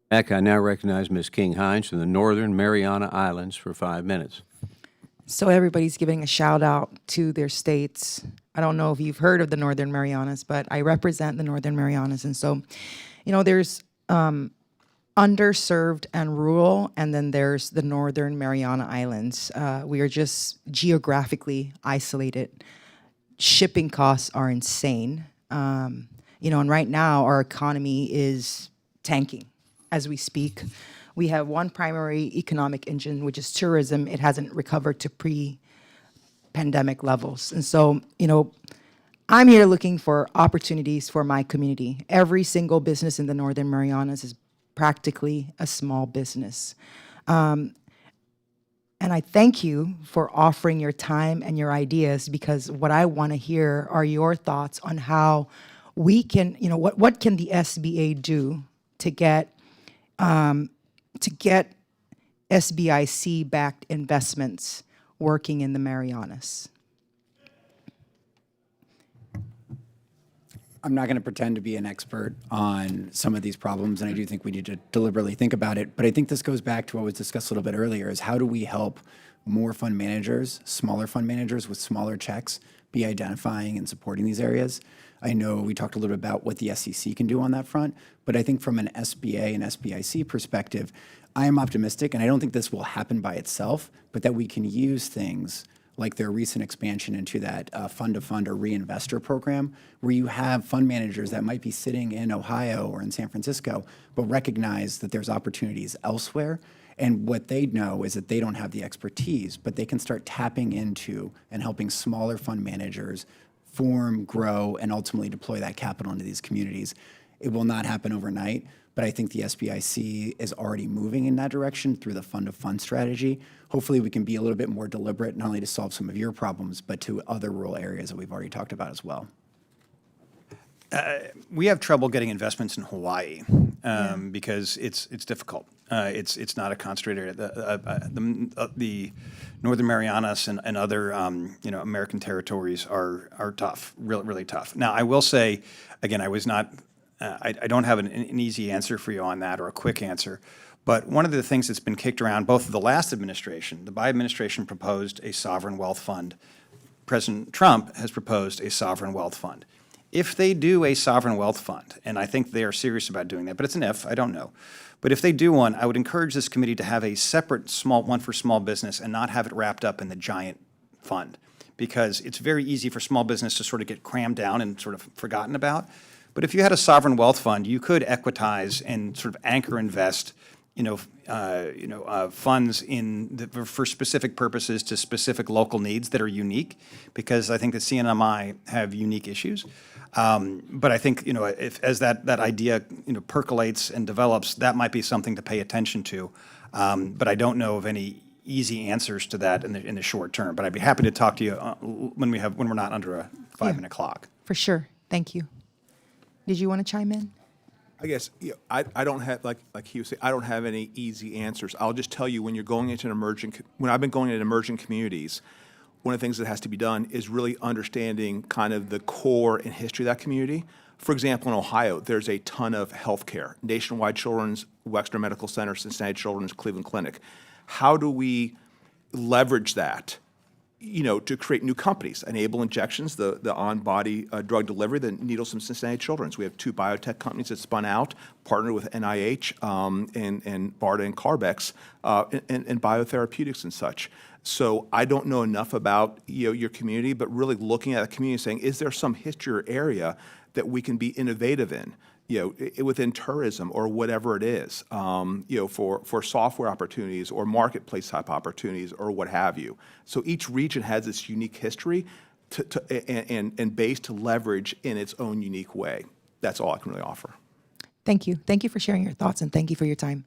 Back, I now recognize Ms. King-Hinds from the Northern Mariana Islands for 5 minutes. So everybody's giving a shout out to their states. I don't know if you've heard of the Northern Marianas, but I represent the Northern Marianas. And so, there's underserved and rural, and then there's the Northern Mariana Islands. We are just geographically isolated. Shipping costs are insane. And right now our economy is tanking as we speak. We have one primary economic engine, which is tourism. It hasn't recovered to pre-pandemic levels. And so, I'm here looking for opportunities for my community. Every single business in the Northern Marianas is practically a small business. And I thank you for offering your time and your ideas, because what I want to hear are your thoughts on how we can, what can the SBA do to get SBIC-backed investments working in the Marianas? I'm not going to pretend to be an expert on some of these problems, and I do think we need to deliberately think about it. But I think this goes back to what was discussed a little bit earlier, is how do we help more fund managers, smaller fund managers with smaller checks, be identifying and supporting these areas? I know we talked a little bit about what the SEC can do on that front, but I think from an SBA and SBIC perspective, I am optimistic, and I don't think this will happen by itself, but that we can use things like their recent expansion into that fund-to-fund or reinvestor program, where you have fund managers that might be sitting in Ohio or in San Francisco, but recognize that there's opportunities elsewhere. And what they know is that they don't have the expertise, but they can start tapping into and helping smaller fund managers form, grow, and ultimately deploy that capital into these communities. It will not happen overnight, but I think the SBIC is already moving in that direction through the fund-to-fund strategy. Hopefully we can be a little bit more deliberate, not only to solve some of your problems, but to other rural areas that we've already talked about as well. We have trouble getting investments in Hawaii because it's difficult. It's not a concentrated area. The Northern Marianas and other American territories are tough, really tough. Now I will say, again, I don't have an easy answer for you on that, or a quick answer. But one of the things that's been kicked around, both of the last administration, the Biden administration proposed a sovereign wealth fund. President Trump has proposed a sovereign wealth fund. If they do a sovereign wealth fund, and I think they are serious about doing that, but it's an if, I don't know. But if they do one, I would encourage this committee to have a separate small one for small business and not have it wrapped up in the giant fund, because it's very easy for small business to sort of get crammed down and sort of forgotten about. But if you had a sovereign wealth fund, you could equitize and sort of anchor invest funds for specific purposes to specific local needs that are unique, because I think the CNMI have unique issues. But I think, as that idea, percolates and develops, that might be something to pay attention to. But I don't know of any easy answers to that in the short term. But I'd be happy to talk to you when we're not under a 5-minute clock. For sure. Thank you. Did you want to chime in? I guess I don't have, like he was saying, I don't have any easy answers. I'll just tell you, when you're going into when I've been going into emerging communities, one of the things that has to be done is really understanding kind of the core and history of that community. For example, in Ohio, there's a ton of healthcare. Nationwide Children's, Wexner Medical Center, Cincinnati Children's, Cleveland Clinic. How do we leverage that, to create new companies? Enable Injections, the on-body drug delivery, the needles from Cincinnati Children's. We have 2 biotech companies that spun out, partnered with NIH and BARDA and Carbex and biotherapeutics and such. So I don't know enough about your community, but really looking at a community and saying, is there some history or area that we can be innovative in? Within tourism or whatever it is, for software opportunities or marketplace type opportunities or what have you. So each region has its unique history and base to leverage in its own unique way. That's all I can really offer. Thank you. Thank you for sharing your thoughts, and thank you for your time.